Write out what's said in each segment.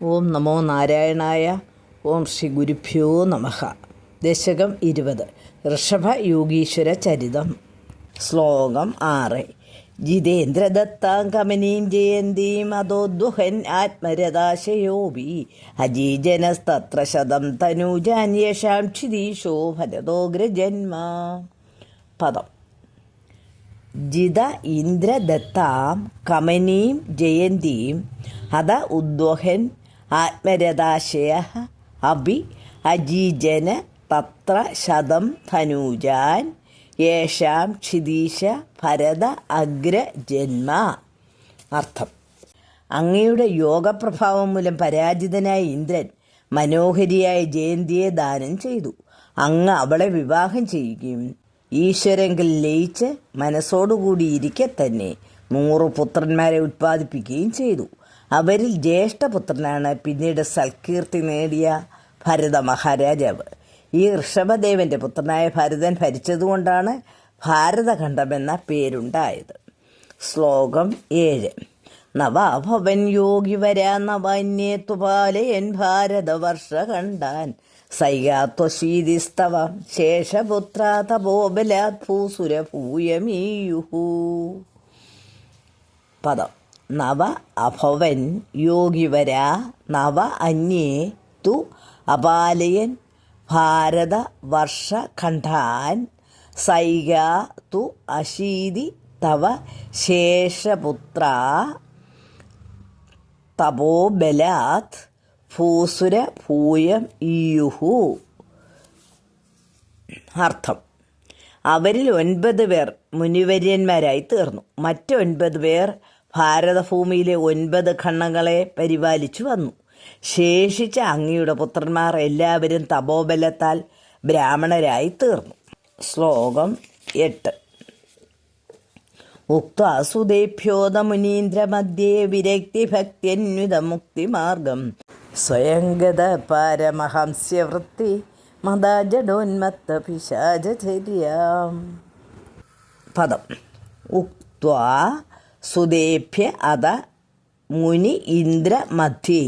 ഓം നമോ നാരായണായ. ഓം ശ്രീ ഗുരുഭ്യോ നമഃ. ദശകം 20. ഋഷഭയോഗീശ്വര ചരിതം. ശ്ലോകം 6. ജിതേന്ദ്രദത്താം കമനീം ജയന്തീം അതോദ്വഹൻ ആത്മരഥാശയോപി അജീജനസ്തത്ര ശതം തനൂജാൻ യേഷാം ക്ഷിതീശോ ഭരതോഗ്രജന്മ. പദം. ജിത ഇന്ദ്രദത്താം കമനീം ജയന്തീം അത ഉദ്വഹൻ ആത്മരഥാശയ അഭി അജീജന തത്ര ശതം ധനൂജാൻ യേഷാം ക്ഷിതീശ ഭരത അഗ്രജന്മ. അർത്ഥം: അങ്ങയുടെ യോഗപ്രഭാവം മൂലം പരാജിതനായ ഇന്ദ്രൻ മനോഹരിയായ ജയന്തിയെ ദാനം ചെയ്തു. അങ്ങ് അവളെ വിവാഹം ചെയ്യുകയും ഈശ്വരെങ്കിൽ ലയിച്ച് മനസ്സോടുകൂടി ഇരിക്കെ തന്നെ 100 പുത്രന്മാരെ ഉത്പാദിപ്പിക്കുകയും ചെയ്തു. അവരിൽ ജ്യേഷ്ഠപുത്രനാണ് പിന്നീട് സൽകീർത്തി നേടിയ ഭരത മഹാരാജാവ്. ഈ ഋഷഭദേവൻ്റെ പുത്രനായ ഭരതൻ ഭരിച്ചതുകൊണ്ടാണ് ഭാരതഖണ്ഡമെന്ന പേരുണ്ടായത്. ശ്ലോകം 7. നവാഭവൻ യോഗി വരാ നവാന്യേ തുപാലയൻ ഭാരതവർഷഖണ്ഡാൻ സൈകാത്വശീതിസ്തവ ശേഷപുത്ര തപോബലാത് ഭൂസുരഭൂയമീയുഹു. പദം. നവ അഭവൻ യോഗിവരാ നവ അന്യേ തു അപാലയൻ ഭാരത വർഷഖണ്ഡാൻ സൈകാ തു അശീതി തവ ശേഷപുത്ര തപോബലാത് ഭൂസുര ഭൂയം ഈയുഹു. അർത്ഥം: അവരിൽ 9 പേർ മുനിവര്യന്മാരായി തീർന്നു. മറ്റ് 9 പേർ ഭാരതഭൂമിയിലെ 9 ഖണ്ഡങ്ങളെ പരിപാലിച്ചു വന്നു. ശേഷിച്ച അങ്ങയുടെ പുത്രന്മാർ എല്ലാവരും തപോബലത്താൽ ബ്രാഹ്മണരായി തീർന്നു. ശ്ലോകം 8. ഉക്താസുദേഭ്യോത മുനീന്ദ്രമധ്യേ വിരക്തിഭക്തിന്വിതമുക്തിമാർഗം സ്വയംഗത പാരമഹംസ്യവൃത്തി മദാജഡോന്മത്ത പിശാചചര്യാം. പദം. ഉക്ത്വാ സുദേഭ്യ അത മുനി ഇന്ദ്ര മധ്യേ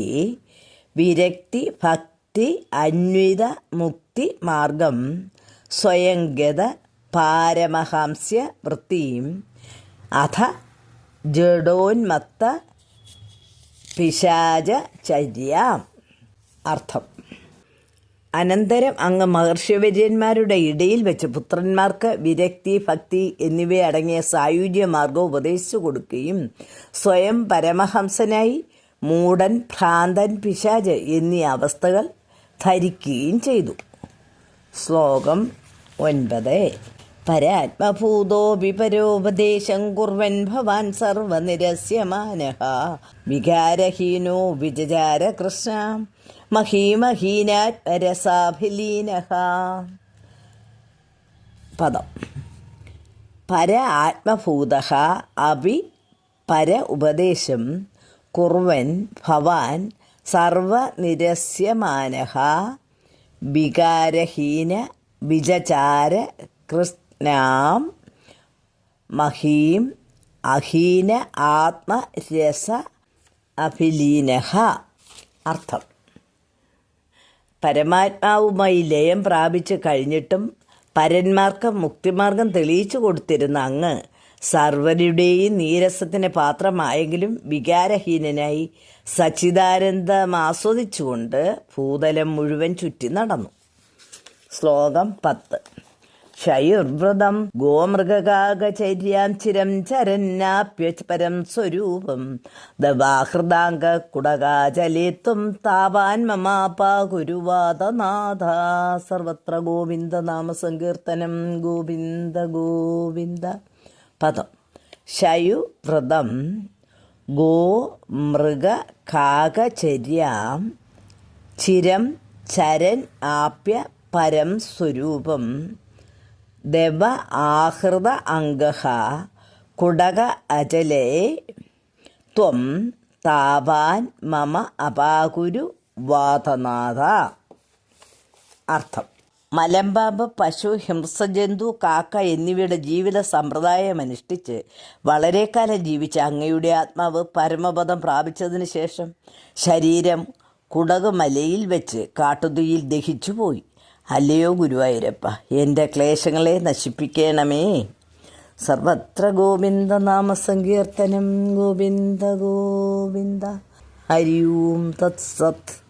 വിരക്തി ഭക്തി അന്വിത മുക്തി മാർഗം സ്വയംഗത പാരമഹംസ്യ വൃത്തിയും അഥ ജഡോന്മത്ത പിശാചചര്യാം. അർത്ഥം: അനന്തരം അങ്ങ് മഹർഷിവര്യന്മാരുടെ ഇടയിൽ വെച്ച് പുത്രന്മാർക്ക് വിരക്തി ഭക്തി എന്നിവയടങ്ങിയ സായുജ്യ മാർഗം ഉപദേശിച്ചു കൊടുക്കുകയും സ്വയം പരമഹംസനായി മൂഢൻ, ഭ്രാന്തൻ, പിശാച് എന്നീ അവസ്ഥകൾ ധരിക്കുകയും ചെയ്തു. ശ്ലോകം 9. പരാത്മഭൂതോപി പരോപദേശം കുർവൻ ഭവാൻ സർവനിരസ്യമാനഃ വികാരഹീനോ വിചാര കൃഷ്ണ മഹീമഹീനാത്മരസാഭിലീനഃ. പദം. പര ആത്മഭൂതഃ അപി പര ഉപദേശം കുർവൻ ഭവാൻ സർവനിരസ്യമാനഃ വികാരഹീന വിചാര കൃഷ്ണാം മഹീം അഹീന ആത്മരസ അഭിലീനഃ. അർത്ഥം: പരമാത്മാവുമായി ലയം പ്രാപിച്ച് കഴിഞ്ഞിട്ടും പരന്മാർക്ക് മുക്തിമാർഗം തെളിയിച്ചു കൊടുത്തിരുന്ന അങ്ങ് സർവരുടെയും നീരസത്തിന് പാത്രമായെങ്കിലും വികാരഹീനനായി സച്ചിദാനന്ദം ആസ്വദിച്ചുകൊണ്ട് ഭൂതലം മുഴുവൻ ചുറ്റി നടന്നു. ശ്ലോകം 10. ക്ഷയുർവ്രതം ഗോമൃഗകാകചര്യാം ചിരം ചരന്നാപ്യ പരം സ്വരൂപം ദവാഹൃദാംഗ കുടകാചലേത്വം താവാൻ മമാപാകുരുവാദനാഥ. സർവത്ര ഗോവിന്ദ നാമസങ്കീർത്തനം. ഗോവിന്ദ ഗോവിന്ദ. പദം. ശയുവ്രതം ഗോമൃഗകാകചര്യാം ചിരം ചരൻ ആപ്യ പരം സ്വരൂപം ദവ ആഹൃത അംഗഃ കുടക അചലേ ത്വം താവാൻ മമ അപാകുരു വാതനാഥ. അർത്ഥം: മലമ്പാമ്പ്, പശു, ഹിംസജന്തു, കാക്ക എന്നിവയുടെ ജീവിത സമ്പ്രദായം അനുഷ്ഠിച്ച് വളരെ കാലം ജീവിച്ച അങ്ങയുടെ ആത്മാവ് പരമപദം പ്രാപിച്ചതിന് ശേഷം ശരീരം കുടക് മലയിൽ വെച്ച് കാട്ടുതീയിൽ ദഹിച്ചുപോയി. അല്ലയോ ഗുരുവായൂരപ്പ, എൻ്റെ ക്ലേശങ്ങളെ നശിപ്പിക്കണമേ. സർവത്ര ഗോവിന്ദ നാമസങ്കീർത്തനം. ഗോവിന്ദ ഗോവിന്ദ. ഹരി ഓം തത്സത്.